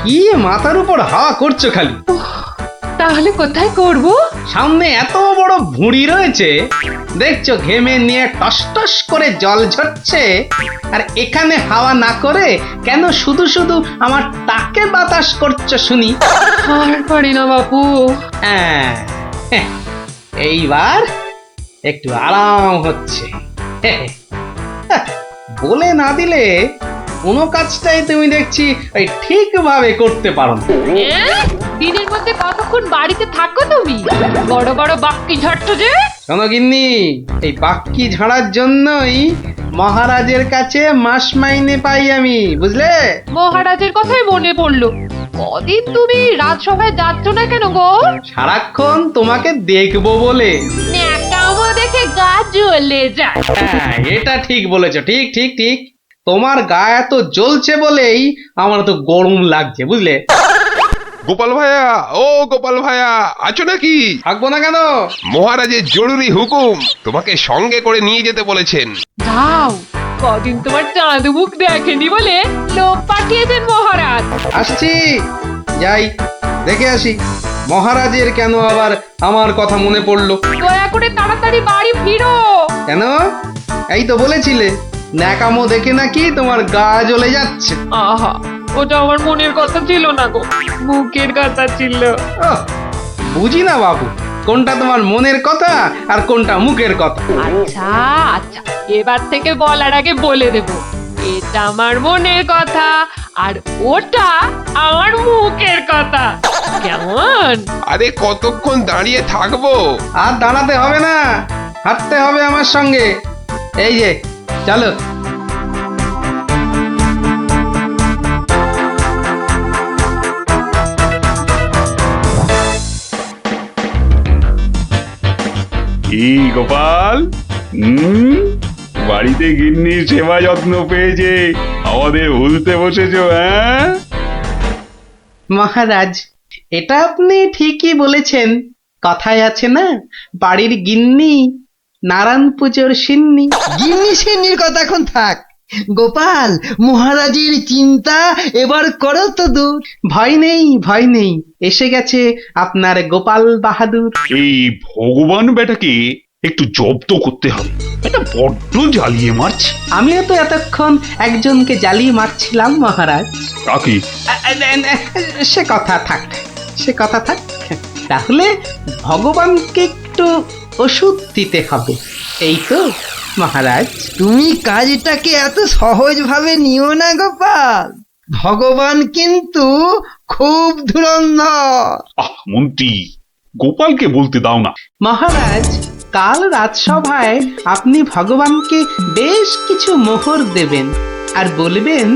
কি মাথার উপর হাওয়া করছো খালি? তাহলে কোথায় করব? সামনে এত বড় ভুঁড়ি রয়েছে, দেখছো ঘেমে নিয়ে টস টস করে জল ঝরছে, আর এখানে হাওয়া না করে কেন শুধু শুধু আমার টাকে বাতাস করছো শুনি? আর পারি না বাপু। হ্যাঁ, এইবার একটু আরাম হচ্ছে। বলে না দিলে কোনো কাজটাই তুমি দেখছি ওই ঠিকভাবে করতে পারো না। দিনের মধ্যে কতক্ষণ বাড়িতে থাকো তুমি? বড় বড় বাক্কি ঝাড়ছো যে। শোনো গিন্নি, এই বাক্কি ঝাড়ার জন্যই মহারাজের কাছে মাস মাইনে পাই আমি, বুঝলে? মহারাজের কথাই মনে পড়লো। কদিন তুমি রাজসভায় যাচ্ছ না কেন গো? সারাক্ষণ তোমাকে দেখবো বলে। ন্যাকামো দেখে গা জ্বলে যায়। হ্যাঁ, এটা ঠিক বলেছো, ঠিক ঠিক ঠিক। তোমার গা এত জ্বলছে বলেই আমার তো গরম লাগছে, বুঝলে? গোপাল ভাইয়া, ও গোপাল ভাইয়া, আছো নাকি? থাকবো না কেন? মহারাজের জরুরি হুকুম, তোমাকে সঙ্গে করে নিয়ে যেতে বলেছেন। যাও, কদিন তোমার চাঁদ মুখ দেখেনি বলে লোক পাঠিয়েছেন মহারাজ। আসছি, যাই দেখে আসি মহারাজের কেন আবার আমার কথা মনে পড়লো। দয়া করে তাড়াতাড়ি বাড়ি ফিরো। কেন? এই তো বলেছিলে ন্যাকামো দেখে নাকি তোমার গা জ্বলে যাচ্ছে। আহা, ওটা আমার মনের কথা ছিল না গো, মুখের কথা ছিল। ওহ, বুঝি না বাবু, কোনটা তোমার মনের কথা আর কোনটা মুখের কথা। আচ্ছা আচ্ছা, এবার থেকে বলার আগে বলে দেব, এটা আমার মনের কথা আর ওটা আমার মুখের কথা। কেমন? আরে কতক্ষণ দাঁড়িয়ে থাকবো? আর দাঁড়াতে হবে না, হাঁটতে হবে আমার সঙ্গে। এই যে চলো। কি গোপাল, বাড়িতে গিন্নির সেবা যত্ন পেয়েছে আমাদের ভুলতে বসেছো? হ্যাঁ মহারাজ, এটা আপনি ঠিকই বলেছেন। কথায় আছে না, বাড়ির গিন্নি নারায়ণ পুজোর সিন্নি। গিন্নি সিন্নির কথা এখন থাক। গোপাল, মহারাজের চিন্তা এবার করো তো দূর। ভয় নেই, ভয় নেই, এসে গেছে আপনার গোপাল বাহাদুর। এই ভগবান বেটাকে একটু জব্দ করতে হবে, এটা বড্ড জ্বালিয়ে মারছে। আমিও তো এতক্ষণ একজনকে জ্বালিয়ে মারছিলাম মহারাজ। কাকে? সে কথা থাক, সে কথা থাক। তাহলে ভগবানকে একটু ওষুধ দিতে হবে, এই তো মহারাজ। তুমি কাজটাকে এত সহজভাবে নিও না গোপাল, ভগবান কিন্তু খুব ধুরন্ধর। মন্ত্রী, গোপালকে বলতে দাও না। মহারাজ, কাল রাজসভায় আপনি ভগবানকে বেশ কিছু মোহর দেবেন আর বলবেন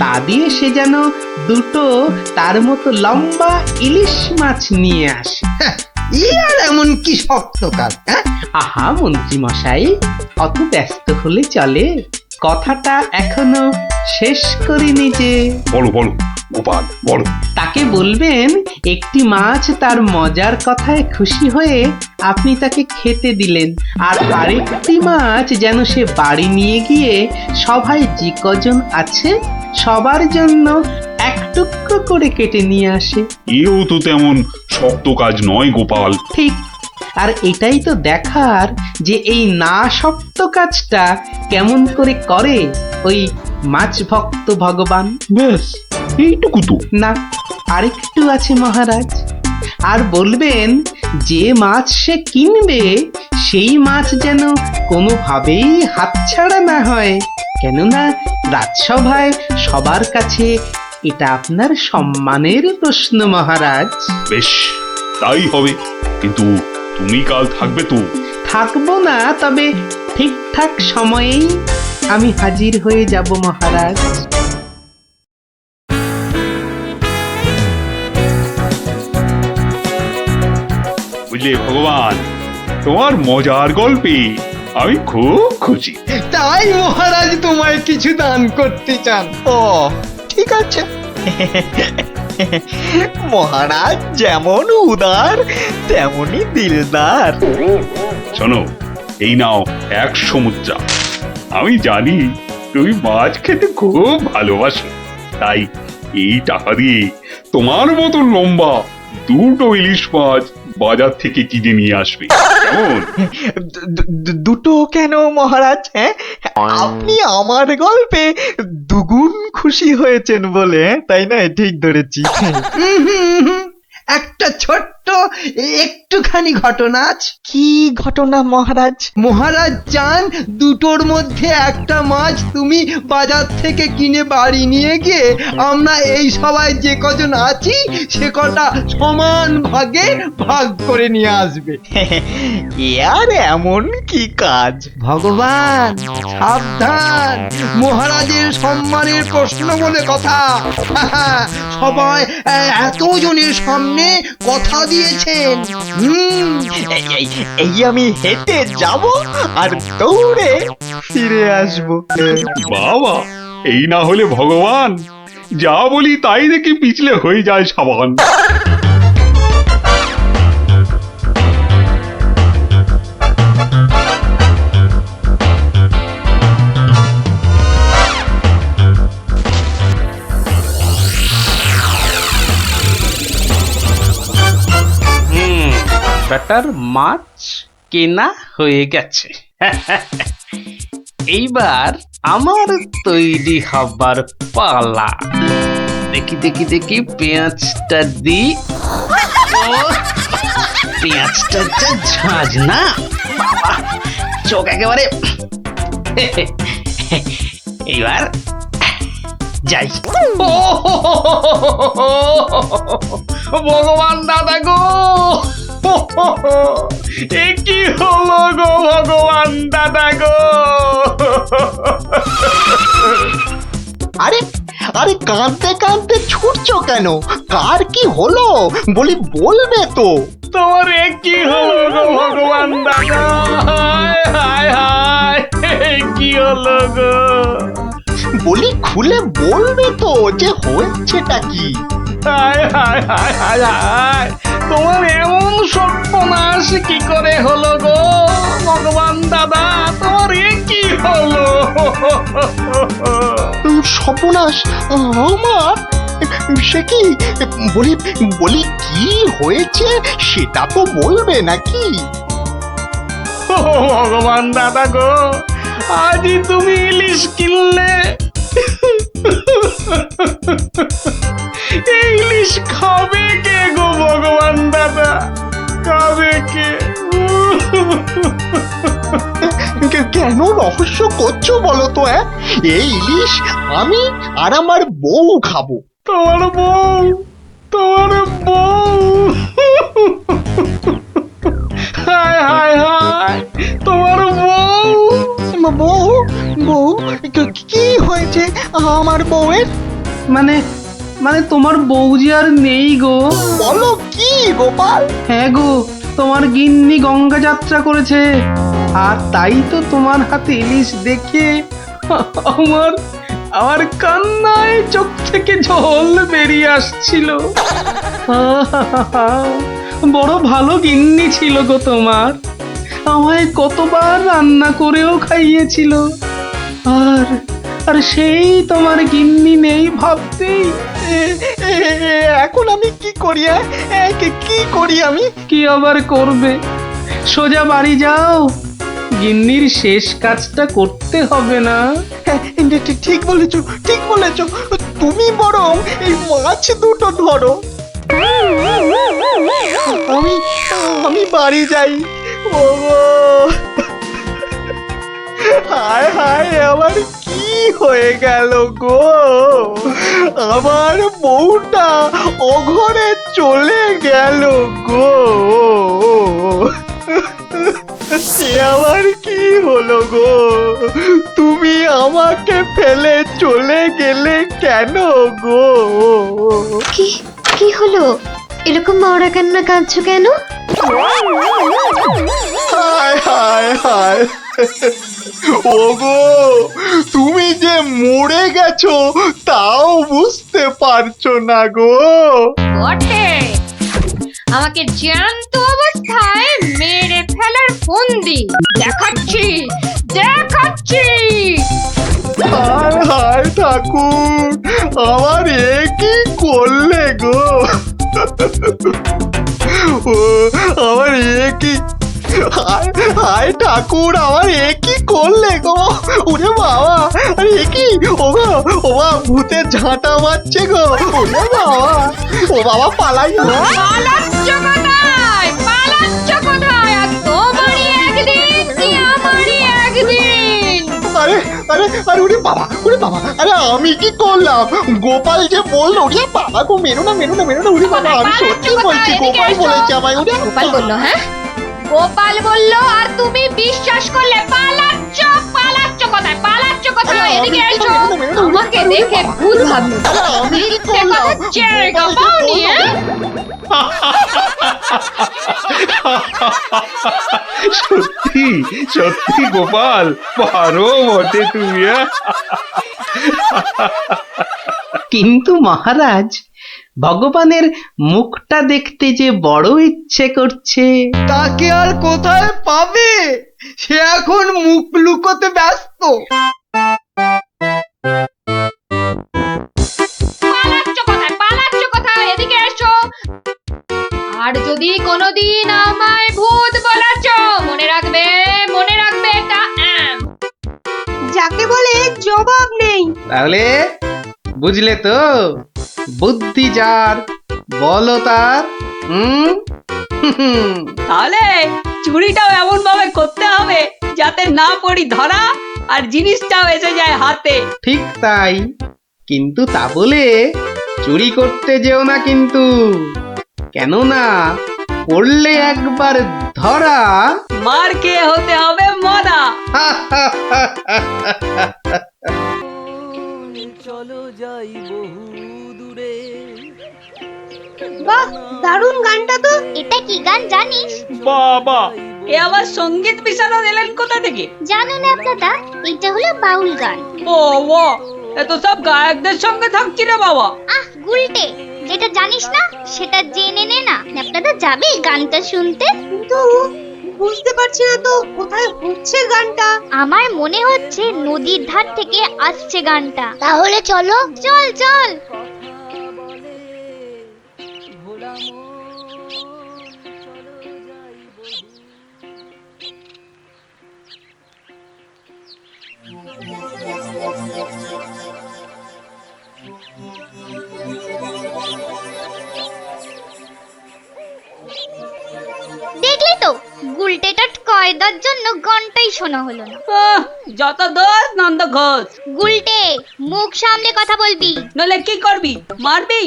তা দিয়ে সে যেন দুটো তার মতো লম্বা ইলিশ মাছ নিয়ে আসে। ই আর এমন কি শক্ত কাজ? হ্যাঁ, আহা মন্ত্রী মশাই, অত ব্যস্ত হলে চলে? কথাটা এখনো শেষ করিনি যে। বলো বলো গোপাল, বলো। তাকে বলবেন একটি মাছ তার মজার কথায় খুশি হয়ে আপনি তাকে খেতে দিলেন, আর আরেকটি মাছ যেন সে বাড়ি নিয়ে গিয়ে সবাই যে কজন আছে সবার জন্য এক টুকরো করে কেটে নিয়ে আসে। এও তো তেমন শক্ত কাজ নয় গোপাল। ঠিক, আর এটাই তো দেখার যে এই না শক্ত কাজটা কেমন করে করে ওই মাছ ভক্ত ভগবান। ব্যাস এইটুকু তো? না, আরেকটু আছে মহারাজ। আর বলবেন যে মাছ সে কিনবে সেই মাছ যেন কোনোভাবেই হাতছাড়া না হয়, কেননা রাজসভায় সবার কাছে এটা আপনার সম্মানের প্রশ্ন মহারাজ। বেশ, তাই হবে, কিন্তু তুমি কাল থাকবে তো? থাকবো না, তবে ঠিকঠাক সময়েই আমি হাজির হয়ে যাব মহারাজ। বুঝলে ভগবান, তোমার মজার গল্পে আমি খুব খুশি। তাই মহারাজ তোমায় কিছু দান করতে চান? ও ঠিক আছে। মহারাজ যেমন উদার তেমনি দিলদার। শোনো, এই নাও 100 মুদ্রা। আমি জানি তুমি মাছ খেতে খুব ভালোবাসো, তাই এই টাকা দিয়ে তোমার মতো লম্বা দুটো ইলিশ মাছ বাজার থেকে কিনে নিয়ে আসবে কেমন? দুটো কেন মহারাজ? হ্যাঁ, আপনি আমার গল্পে দুগুণ খুশি হয়েছেন বলে, তাই না? ঠিক ধরেছি। একটা ছোট্ট একটুখানি ঘটনা আছে। কি ঘটনা মহারাজ? মহারাজ চান দুটোর মধ্যে একটা মাছ তুমি বাজার থেকে কিনে বাড়ি নিয়ে গিয়ে আমরা এই সবাই যে কজন আছি সে কটা সমান ভাগে ভাগ করে নিয়ে আসবে। আর এমন কি কাজ? ভগবান সাবধান, মহারাজের সম্মানের প্রশ্ন বলে কথা। সবাই এতজনের সামনে কথা দিয়েছেন। এই আমি হেঁটে যাব আর দৌড়ে ফিরে আসবো। বাবা, এই না হলে ভগবান, যা বলি তাই দেখি পিছলে হয়ে যায় সাবান। বেটার মাছ কেনা হয়ে গেছে। এইবার আমার তৈরি হবার পালা। দেখি দেখি দেখি পেঁয়াজটা দি। পেঁয়াজটা যা ঝাঁজ না, বাবা, চোখ একেবারে। এইবার যাই। ভগবান দাদা গো, এ কি হলো গো ভগবান দাদা গো! আরে আরে, কাঁদতে কাঁদতে ছুটছো কেন? কার কি হলো বলি, বলবে তো? তোমার এ কি হলো গো ভগবান দাদা! হায় হায় হায়, এ কি হলো গো! বলি খুলে বলবে তো যে হয়েছেটা কি? হায় হায় হায় হায় হায়, তোমার এমন সর্বনাশ কি করে হলো গো ভগবান দাদা! তোমার এ কি হলো? সর্বনাশ আমার? সে কি? বলি বলি কি হয়েছে সেটা তো বলবে নাকি? ও ভগবান দাদা গো, আজই তুমি ইলিশ কিনলে। এই ইলিশ খাবে কে গো ভগবান দাদা? খাবে কে? কেন রহস্য করছো বলো তো? এই ইলিশ আমি আর আমার বউ খাবো। তোমার বউ? তোমার বউ? হায় হায় হায়, তোমার বউ? বউ? বউ? কি হয়েছে আমার বউয়ের? মানে মানে তোমার বউ যে আর নেই গো। বলো কি গোপাল? হ্যাঁ গো, তোমার গিন্নি গঙ্গা যাত্রা করেছে, আর তাই তো তোমার হাতে ইলিশ দেখে আমার আমার কান্নায় চোখ থেকে জল বেরিয়ে আসছিল। বড় ভালো গিন্নি ছিল গো তোমার, আমায় কতবার রান্না করেও খাইয়েছিল। আর আর সেই তোমার গিন্নি নেই ভাবতেই এখন আমি কি করি? কি করি আমি? কি আবার করবে, সোজা বাড়ি যাও, গিন্নির শেষ কাজটা করতে হবে না? ঠিক বলেছো, ঠিক বলেছো। তুমি বরং এই মাছ দুটো ধরো, আমি আমি বাড়ি যাই। ওগো, হায় হায়, আমার কি হয়ে গেল গো? আমার বউটা অঘরে চলে গেল গো। সে আমার কি হলো গো? তুমি আমাকে ফেলে চলে গেলে কেন গো? কি কি হলো? এরকম মরা কান্না কাঁদছো কেন? হায় হায় হায়, ওগো, তুমি যে মরে গেছো তাও বুঝতে পারছো না গো? বটে, আমাকে জ্যান্ত অবস্থায় মেরে ফেলার ফন্দি দেখাচ্ছি দেখাচ্ছি। হায় হায় ঠাকুর, আমার এ কি করলে গো? ও আমার এ কি, হায় হায় ঠাকুর, আমার এ কি করলে গো? ওরে বাবা, আরে এ কি? ও গো, ও বাবা, ভূতের ঝাঁটা মারছে গো। ওরে বাবা, ও বাবা পালাই গো। পালাচ্ছ কোথায়? পালাচ্ছ কোথায়? আর তোমারই একদিন কি আমারই একদিন? আরে আরে আরে ওরে বাবা, ওরে বাবা, আরে আমি কি করলাম? গোপাল যে বললো, ওরে বাবা গো, মেরো না মেরো না মেরো না, ওরে বাবা, আমি সত্যি বলছি, গোপাল বলেছে আমায়। ওরে গোপাল বললো, হ্যাঁ গোপাল বললো আর তুমি বিশ্বাস করলে? পালাচ্ছ পালাচ্ছ কোথায়? পালাচ্ছ কোথায়? এদিকে এসো, আমাকে দেখে ভূত ভাবলো। আমি কি মিথ্যে করলাম? কথা জায়গা পাওনি, হ্যাঁ? সত্যি সত্যি গোপাল, পারো বটে তুমি। কিন্তু মহারাজ, ভগবানের মুখটা দেখতে যে বড় ইচ্ছে করছে। তাকে আর কোথায় পাবে? সে এখন মুখ লুকোতে ব্যস্ত। পালাচ্ছ কোথায়? পালাচ্ছ কোথায়? এদিকে এসো। আর যদি কোনোদিন আমায় ভূত বলেছ, মনে রাখবে, মনে রাখবে এটা যাকে বলে জবাব নেই। তাহলে বুঝলে তো, বুদ্ধি যার বলো তার। হুম তাহলে চুরিটাও এমন ভাবে করতে হবে যাতে না পড়ি ধরা আর জিনিসটাও এসে যায় হাতে। ঠিক তাই, কিন্তু তা বলে চুরি করতে যেও না কিন্তু, কেননা পড়লে একবার ধরা। মার খেয়ে হতে হবে মরা। বাহ, দারুণ গানটা তো। এটা কি গান জানিস? বাবা, এ আবার সঙ্গীত মিশানো দিলেন কোথা থেকে? জানো না দাদা, এটা হলো বাউল গান। ও ও, এত সব গায়কদের সঙ্গে থাকছি রে বাবা। আহ গুলটে, যেটা জানিস না সেটা জেনে নে না। আপনারা যাবে গানটা শুনতে? কিন্তু বুঝতে পারছি না তো কোথায় হচ্ছে গানটা। আমার মনে হচ্ছে নদীর ধার থেকে আসছে গানটা। তাহলে চলো, চল চল। দেখলি তো, গুলটেটার কয়দার জন্য গানটাই শোনা হলো না। আহ, যত দোষ নন্দ ঘোষ। গুলটে, মুখ সামলে কথা বলবি। নলে কি করবি? মারবি?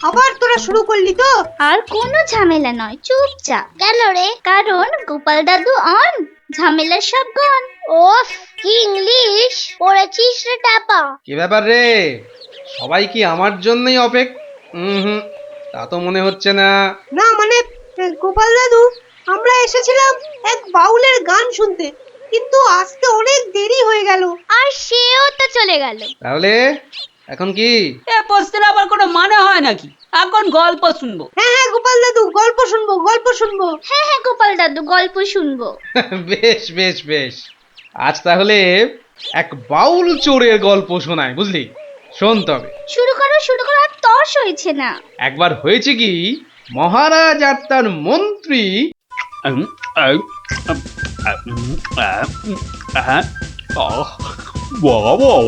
আবার তোরা শুরু করলি তো? আর কোনো ঝামেলা নয়, চুপচাপ। কেন রে? কারণ গোপাল দাদু অন, ঝামেলার সব গন। ওফ, কি ইংলিশ পড়েছিস রে টাপা। কি ব্যাপার রে, সবাই কি আমার জন্যই হুম, তা তো মনে হচ্ছে না। না মানে গোপাল দাদু, আমরা এসেছিলাম এক বাউলের গান শুনতে, কিন্তু আসতে অনেক দেরি হয়ে গেল। আর সেও তো চলে গেল। তাহলে এখন কি? এ প্রশ্নের আবার কোনো মানে হয় নাকি? এখন গল্প শুনবো। হ্যাঁ হ্যাঁ গোপাল দাদু, গল্প শুনবো গল্প শুনবো। হ্যাঁ হ্যাঁ গোপাল দাদু, গল্প শুনবো। বেশ বেশ বেশ, আজ তাহলে এক বাউল চোরের গল্প শোনায়, বুঝলি? শোন তবে। শুরু করো শুরু করো, আর তর্স হয়েছে না। একবার হয়েছে কি, মহারাজ আর তার মন্ত্রী বাবা,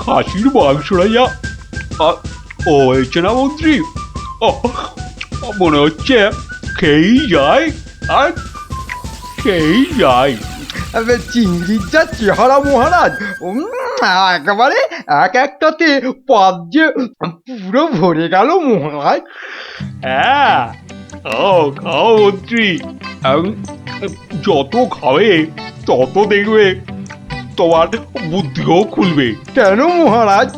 খাসির মাংসটা যা ও হয়েছে না মন্ত্রী, মনে হচ্ছে খেয়েই যায় আর খেয়েই যায়। চিংড়ির যা চেহারা মহারাজ, একেবারে এক একটাতে পাত যে পুরো ভরে গেল মহারাজ। হ্যাঁ, খাও খাও মন্ত্রী, যত খাবে তত দেখবে তোমার বুদ্ধিও খুলবে। কেন মহারাজ,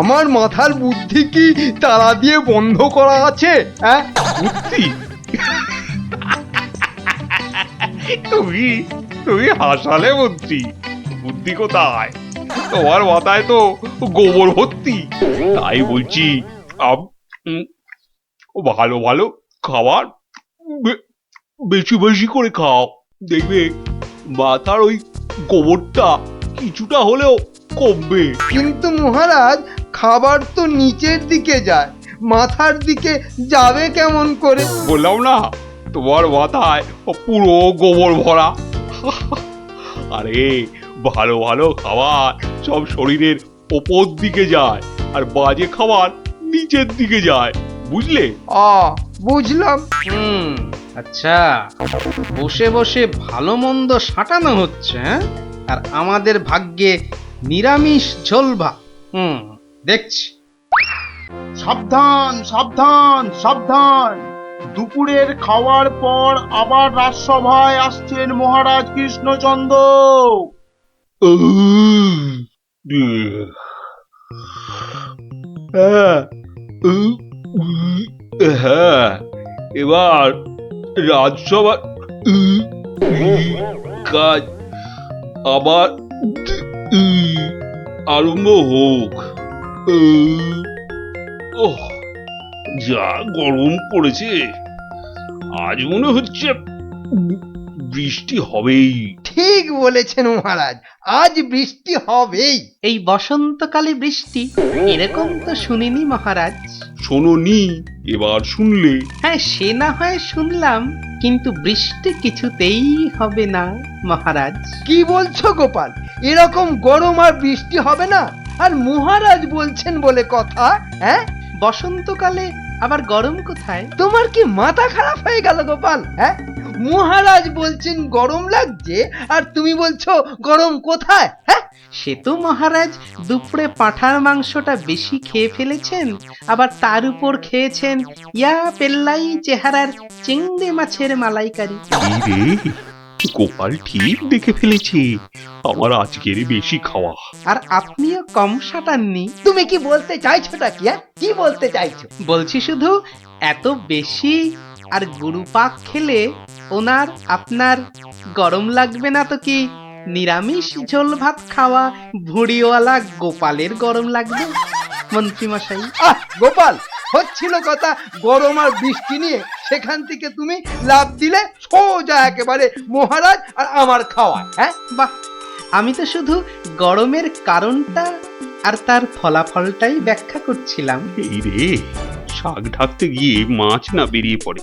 আমার মাথার বুদ্ধি কি তালা দিয়ে বন্ধ করা আছে? হ্যাঁ, বুদ্ধি? তুমি তুমি হাসালে মন্ত্রী, বুদ্ধি কোথায়? তোমার মাথায় তো গোবর ভর্তি। তাই বলছি, ভালো ভালো খাবার বেশি বেশি করে খাও, দেখবে মাথার ওই গোবরটা কিছুটা হলেও কমবে। কিন্তু মহারাজ খাবার তো নিচের দিকে যায়, মাথার দিকে যাবে কেমন করে? বললাম না তোমার মাথায় পুরো গোবর ভরা। আরে ভালো ভালো খাবার সব শরীরের ওপর দিকে যায়, আর বাজে খাবার নিচের দিকে যায়, বুঝলে? বুঝলাম। আচ্ছা, বসে বসে ভালো মন্দ সাঁটানো হচ্ছে, হ্যাঁ? আর আমাদের ভাগ্যে নিরামিষ ঝোল ভাত। দেখছি। সাবধান সাবধান সাবধান, দুপুরের খাওয়ার পর আবার রাজসভায় আসছেন মহারাজ কৃষ্ণচন্দ্র। হ্যাঁ, এবার রাজসভা কাজ আবার আরম্ভ হোক। ওহ, যা গরম পড়েছে, আজ মনে হচ্ছে বৃষ্টি হবেই। ঠিক বলেছেন মহারাজ, আজ বৃষ্টি হবেই। এই বসন্তকালে বৃষ্টি এরকম তো শুনিনি মহারাজ। শোনোনি, এবার শুনলে। হ্যাঁ, সে না হয় শুনলাম, কিন্তু বৃষ্টি কিছুতেই হবে না মহারাজ। কি বলছো গোপাল? এরকম গরম আর বৃষ্টি হবে না? আর মহারাজ বলছেন বলে কথা, হ্যাঁ? বসন্তকালে আবার গরম কোথায়? তোমার কি মাথা খারাপ হয়ে গেল গোপাল? হ্যাঁ, মহারাজ বলছেন গরম লাগছে, আর তুমি বলছো গরম কোথায়? হ্যাঁ, সে তো মহারাজ দুপুরে পাঁঠার মাংসটা বেশি খেয়ে ফেলেছেন, আবার তার উপর খেয়েছেন ইয়া পেল্লাই চেহারার চিংড়ি মাছের মালাইকারি। রে, গোপাল ঠিক দেখে ফেলেছে আমার আজকের বেশি খাওয়া। আর আপনিও কম সাটাননি। তুমি কি বলতে চাইছোটা কি? হ্যাঁ, কি বলতে চাইছো? বলছি শুধু এত বেশি আর গুরুপাক খেলে ওনার আপনার গরম লাগবে না তো কি নিরামিষ ঝোল ভাত খাওয়া ভুড়িওয়ালা গোপালের গরম লাগবে মন্ত্রী মশাই? গোপাল, হচ্ছিল কথা গরম আর বৃষ্টি নিয়ে, সেখান থেকে তুমি লাভ দিলে সোজা একেবারে মহারাজ আর আমার খাওয়া। হ্যাঁ, বাহ, আমি তো শুধু গরমের কারণটা আর তার ফলাফলটাই ব্যাখ্যা করছিলাম। এই রে, শাক ঢাকতে গিয়ে মাছ না বেরিয়ে পড়ে।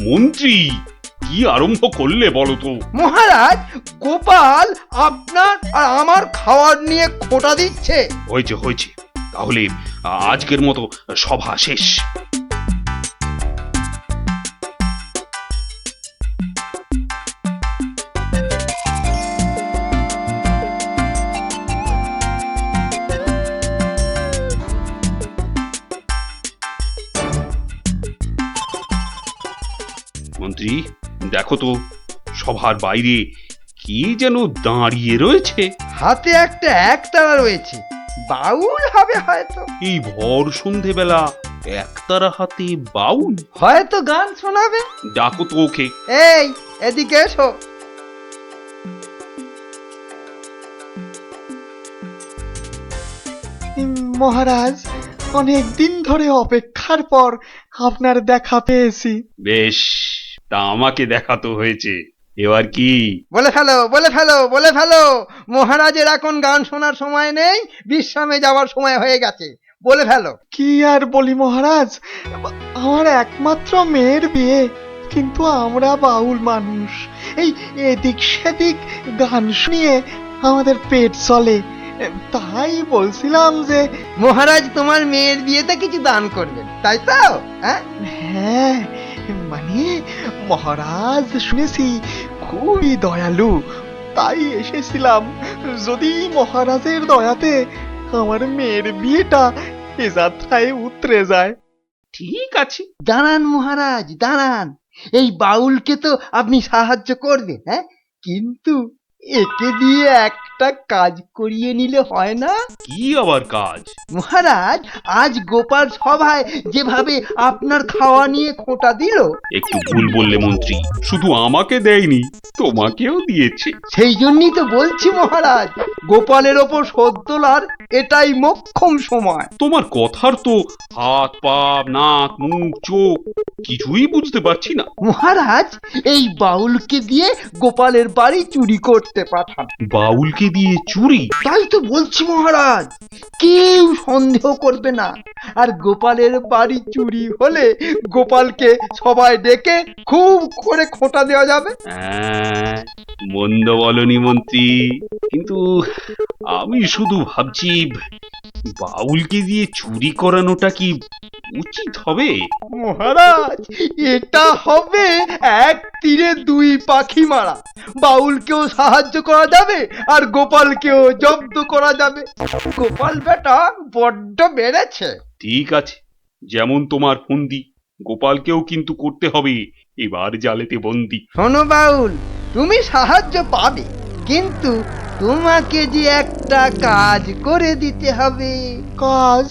মন্ত্রী, কি আরম্ভ করলে বলো তো? মহারাজ, গোপাল আপনার আর আমার খাওয়ার নিয়ে খোঁটা দিচ্ছে। হয়েছে হয়েছে, তাহলে আজকের মতো সভা শেষ। মন্ত্রী, দেখো তো সভার বাইরে কি যেন দাঁড়িয়ে রয়েছে। হাতে একটা একতারা রয়েছে, বাউল হবে হয়তো। এই ভর সন্ধেবেলা একতারা হাতে বাউল? হয়তো গান শোনাবে। ডাকো তো ওকে। এই, এদিকে এসো। মহারাজ, অনেক দিন ধরে অপেক্ষার পর আপনার দেখা পেয়েছি। বেশ, তা আমাকে দেখাতো হয়েছে, এবার কি? বলে ফেলো, বলে ফেলো, বলে ফেলো। মহারাজের এখন গান শোনার সময় নেই, বিশ্রামে যাওয়ার সময় হয়ে গেছে। বলে ফেলো। কি আর বলি মহারাজ, আমার একমাত্র মেয়ের বিয়ে, কিন্তু আমরা বাউল মানুষ, এই এদিক সেদিক গান শুনিয়ে আমাদের পেট চলে। তাই বলছিলাম যে মহারাজ তোমার মেয়ের বিয়েতে কিছু দান করবেন, তাই তো? হ্যাঁ, হ্যাঁ, মানে মহারাজ শুনেছি খুবই দয়ালু, তাই এসেছিলাম। যদি মহারাজের দয়াতে আমার মেয়ের বিয়েটা এ যাত্রায় উতরে যায়। ঠিক আছে, দাঁড়ান মহারাজ, দাঁড়ান। এই বাউলকে তো আপনি সাহায্য করবেন, হ্যাঁ, কিন্তু একে দিয়ে একটা কাজ করিয়ে নিলে হয় না? কি আবার কাজ? মহারাজ, আজ গোপাল সভায় যেভাবে আপনার খাওয়া নিয়ে খোঁটা দিল। একটু ভুল বললে মন্ত্রী, শুধু আমাকে দেয়নি, তোমাকেও দিয়েছে। সেই জন্যই তো বলছি মহারাজ, গোপালের ওপর শোধ তোলার এটাই মোক্ষম সময়। তোমার কথার তো হাত পা নাক মুখ চোখ কিছুই বুঝতে পারছি না। মহারাজ, এই বাউলকে দিয়ে গোপালের বাড়ি চুরি করতে করতে পাঠান। বাউলকে দিয়ে চুরি? তাই তো বলছি মহারাজ, কেউ সন্দেহ করবে না। আর গোপালের বাড়ি চুরি হলে গোপালকে সবাই ডেকে খুব করে খোঁটা দেওয়া যাবে। মন্দ বলনি মন্ত্রী, কিন্তু আমি শুধু ভাবছি বাউলকে দিয়ে চুরি করানোটা কি উচিত হবে? মহারাজ, এটা হবে এক তীরে দুই পাখি মারা। বাউলকেও সাহায্য করা যাবে আর গোপালকেও জব্দ করা যাবে। গোপাল বেটা বড্ড বেড়েছে। ঠিক আছে, যেমন তোমার ফন্দি, গোপালকেও কিন্তু করতে হবে এবার জালেতে বন্দি। শোনো বাউল, তুমি সাহায্য পাবে, কিন্তু তোমাকে যে একটা কাজ করে দিতে হবে। কাজ?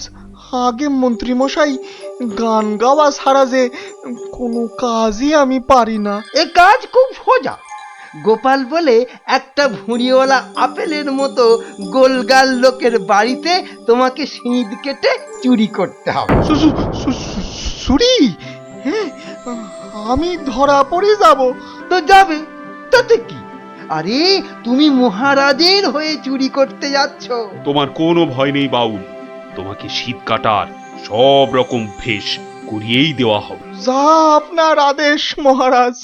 আগে মন্ত্রী মশাই, গান গাওয়া ছাড়া যে কোনো কাজই আমি পারি না। এ কাজ খুব সোজা। গোপাল বলে একটা ভুঁড়িওয়ালা আপেলের মতো গোলগাল লোকের বাড়িতে তোমাকে সিঁধ কেটে চুরি করতে হবে। চুরি? হ্যাঁ, আমি ধরা পড়ে যাব। তো যাবে, তাতে কি? আরে তুমি মহারাজের হয়ে চুরি করতে যাচ্ছ। তোমার কোনো ভয় নেই বাউল, তোমাকে শীত কাটার সব রকম ভেষ করিয়েই দেওয়া হবে। যা আপনার আদেশ মহারাজ।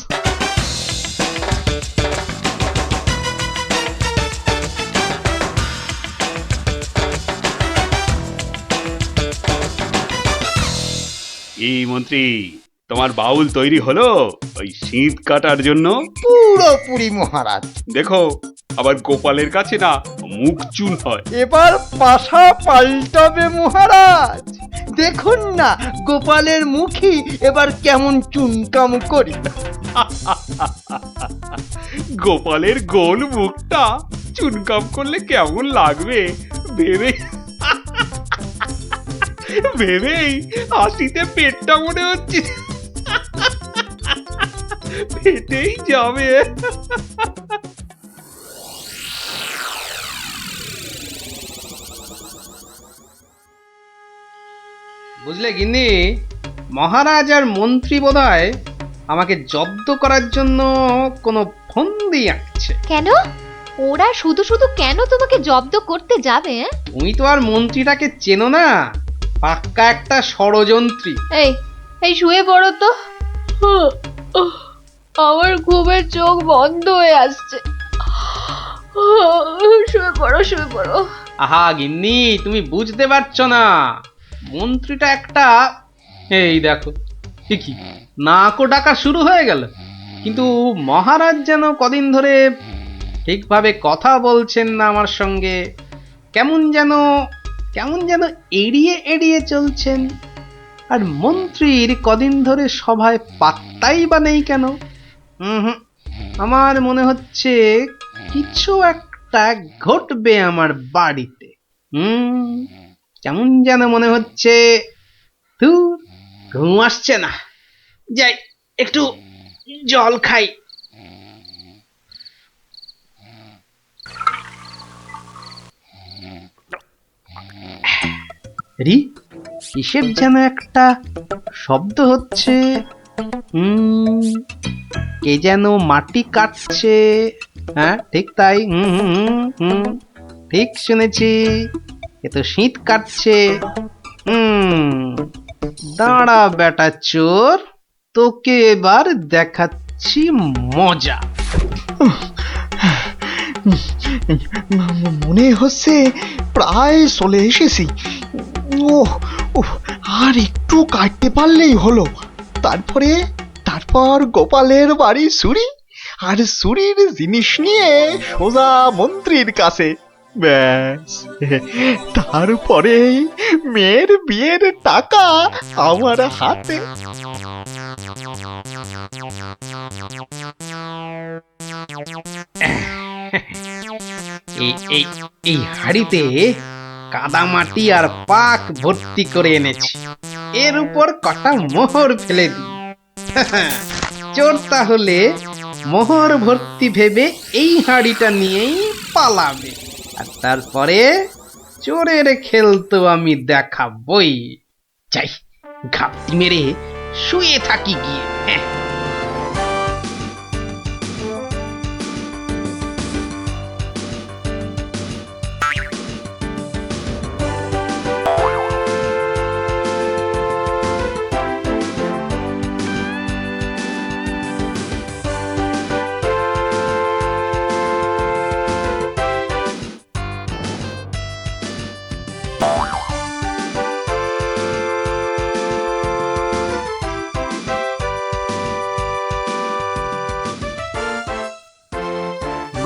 এই মন্ত্রী, তোমার বাউল তৈরি হলো ওই শীত কাটার জন্য? পুরোপুরি মহারাজ। দেখো, আবার গোপালের কাছে না মুখ চুন হয়। এবার পাশা পাল্টাবে মহারাজ। দেখুন না গোপালের মুখই এবার কেমন চুনকাম করি। গোপালের গোল মুখটা চুনকাম করলে কেমন লাগবে ভেবে ভেবেই হাসিতে পেটটা মনে হচ্ছে ফেটেই যাবে। বুঝলে গিন্নি, মহারাজ আর মন্ত্রী বোধহয় আমাকে জব্দ করার জন্য কোনো ফন্দি আঁকছে। কেন? ওরা শুধু শুধু কেন তোমাকে জব্দ করতে যাবে? তুমি তো আর মন্ত্রীটাকে চেনো না, পাক্কা একটা ষড়যন্ত্রী। এই এই শুয়ে পড়ো তো। আমার ঘুমের চোখ বন্ধ হয়ে আসছে। শুয়ে পড়ো, শুয়ে পড়ো। আহা গিন্নি, তুমি বুঝতে পারছো না, মন্ত্রীটা একটা, এই দেখো কি নাকও ডাকা শুরু হয়ে গেল। কিন্তু মহারাজ যেন কদিন ধরে ঠিকভাবে কথা বলছেন না আমার সঙ্গে, কেমন যেন এড়িয়ে এড়িয়ে চলছেন। আর মন্ত্রীর কদিন ধরে সভায় পাত্তাই বা নেই কেন? আমার মনে হচ্ছে কিছু একটা ঘটবে আমার বাড়িতে। কেমন যেন মনে হচ্ছে। ঘুম আসছে না, যাই একটু জল খাই। কিসের যেন একটা শব্দ হচ্ছে। কে যেন মাটি কাটছে। হ্যাঁ ঠিক তাই, ঠিক শুনেছি, এ তো শীত কাটছে। দাঁড়া বেটা চোর, তোকে এবার দেখাচ্ছি মজা। মনে হচ্ছে প্রায় চলে এসেছি। আর একটু কাটতে পারলেই হলো। তারপর গোপালের বাড়ি চুরি, আর চুরির জিনিস নিয়ে সোজা মন্ত্রীর কাছে। ব্যাস, তারপরে মেয়ের বিয়ের টাকা আমার হাতে। এই হাড়িতে কাদামাটি আর পাক ভর্তি করে এনেছি, এর উপর কটা মোহর ফেলে দিই। চোর তাহলে মোহর ভর্তি ভেবে এই হাড়িটা নিয়েই পালাবে, আর তারপরে চোরের খেল তো আমি দেখাবই। যাই, ঘাপটি মেরে শুয়ে থাকি গিয়ে।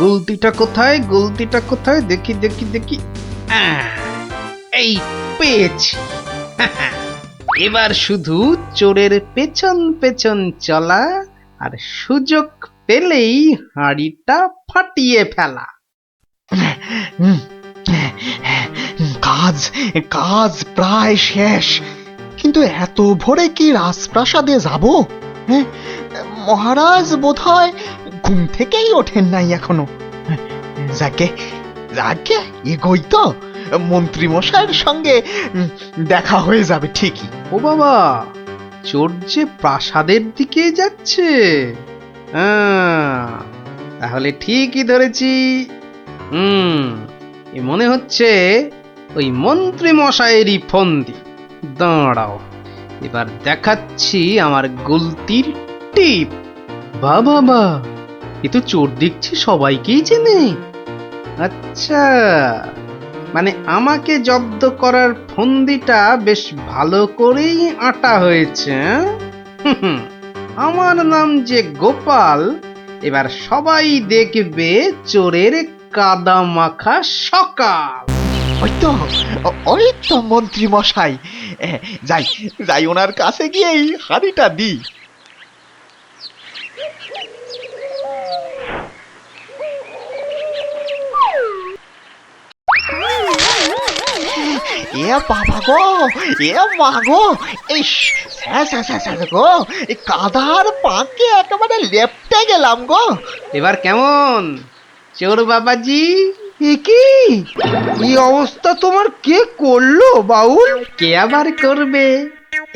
গুলতিটা কোথায়, গুলতিটা কোথায়, দেখি দেখি দেখি। এই পেয়েছি। এবার শুধু চোরের পেছন পেছন চলা আর সুযোগ পেলেই হাঁড়িটা ফাটিয়ে ফেলা। কাজ কাজ প্রায় শেষ, কিন্তু এত ভোরে কি রাজপ্রাসাদে যাব? হ্যাঁ, মহারাজ বোধহয় ঘুম থেকেই ওঠেন নাই এখনো। যাকে যাকে এগোই তো, মন্ত্রী মশাইয়ের সঙ্গে দেখা হয়ে যাবে ঠিকই। ও বাবা, চোর যে প্রাসাদের দিকে যাচ্ছে। তাহলে ঠিকই ধরেছি। এ মনে হচ্ছে ওই মন্ত্রী মশাইয়েরই ফন্দি। দাঁড়াও, এবার দেখাচ্ছি আমার গুলতির টিপ। বাবা, এ তো চোর দেখছি সবাইকেই চেনে। আচ্ছা, মানে আমাকে জব্দ করার ফন্দিটা বেশ ভালো করেই আঁটা হয়েছে। আমার নাম যে গোপাল, এবার সবাই দেখবে চোরের কাদা মাখা সকাল। ওই তো মন্ত্রী মশাই, যাই যাই ওনার কাছে গিয়ে এই হাঁড়িটা দিই। এ বাবা গো, এ মা গো, এই গো, এই কাদার পাকে একেবারে লেপটে গেলাম গো। এবার কেমন চোর বাবাজি? এ কি, এই অবস্থা তোমার কে করলো বাউল? কে আবার করবে,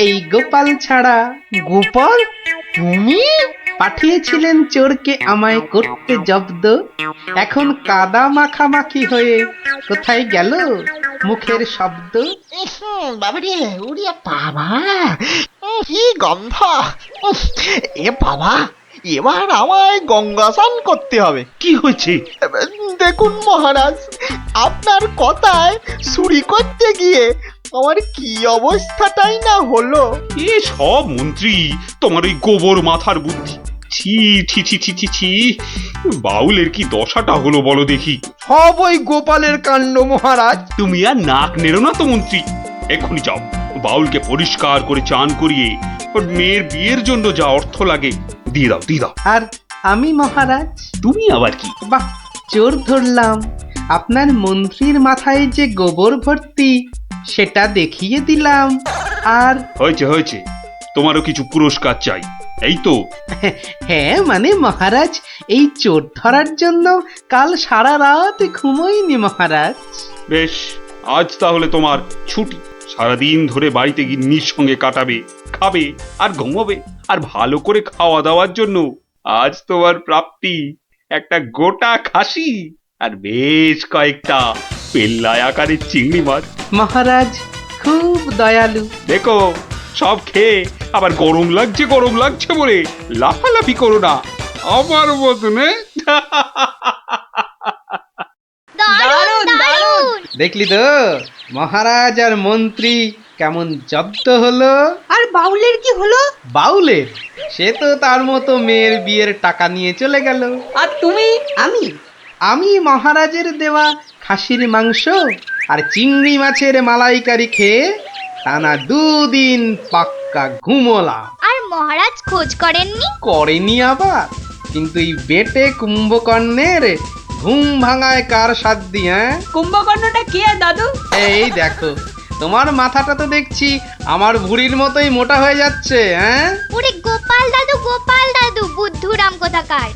এই গোপাল ছাড়া। গোপাল, তুমি? পাঠিয়েছিলেন চোরকে আমায় করতে জব্দ। এখন কাদা মাখামাখি হয়ে কোথায় গেল মুখের শব্দ? বাবারে, ওরে বাবা, কি গন্ধ! এ বাবা, এবার আমায় গঙ্গা স্নান করতে হবে। কি হয়েছে? দেখুন মহারাজ, আপনার কথায় চুরি করতে গিয়ে আমার কি অবস্থাটাই না হলো। এ সব মন্ত্রী তোমার ওই গোবর মাথার বুদ্ধি। ছি ছি ছি ছি ছি ছি, বাউলের কি দশাটা হলো বলো দেখি। সব ওই গোপালের কাণ্ড মহারাজ। তুমি আর নাক নেড়ো না তো মন্ত্রী, এক্ষুনি যাও বাউলকে পরিষ্কার করে চান করিয়ে ওর মেয়ের বিয়ের জন্য যা অর্থ লাগে দিয়ে দাও, দিয়ে দাও। আর আমি মহারাজ? তুমি আবার কি? বাহ, চোর ধরলাম। আপনার মন্ত্রীর মাথায় যে গোবর ভর্তি সেটা দেখিয়ে দিলাম। আর হয়েছে হয়েছে, তোমারও কিছু পুরস্কার চাই, এই তো। হ্যাঁ, মানে মহারাজ, এই চোর ধরার জন্য কাল সারা রাত ঘুমোইনি মহারাজ। বেশ, আজ তাহলে তোমার ছুটি। সারাদিন ধরে বাড়িতে গিন্নির সঙ্গে কাটাবে, খাবে আর ঘুমোবে। আর ভালো করে খাওয়া দাওয়ার জন্য আজ তোমার প্রাপ্তি একটা গোটা খাসি আর বেশ কয়েকটা পেল্লায় আকারের চিংড়ি মাছ। মহারাজ খুব দয়ালু। দেখো, সব খেয়ে আবার গরম লাগছে বলে লাফালাফি করো না আমার মতনে। দারুণ দারুণ। দেখলি তো মহারাজ আর মন্ত্রী কেমন জব্দ হলো। আর বাউলের কি হলো? বাউলের, সে তো তার মতো মেয়ের বিয়ের টাকা নিয়ে চলে গেল। আর তুমি? আমি মহারাজের দেওয়া খাসির মাংস আর চিংড়ি মাছের মালাইকারি খেয়ে টানা 2 দিন পাক্কা ঘুমোলাম। আর মহারাজ খোঁজ করেননি? করেনি আবার, কিন্তু এই বেটে কুম্ভকর্ণের ঘুম ভাঙায় কার সাধ্যি? হ্যাঁ, কুম্ভকর্ণটা কে দাদু? এই দেখো, তোমার মাথাটা তো দেখছি আমার ভুঁড়ির মতোই মোটা হয়ে যাচ্ছে। হ্যাঁ, ওরে গোপাল দাদু, গোপাল দাদু, বুদ্ধুরাম কোথাকার।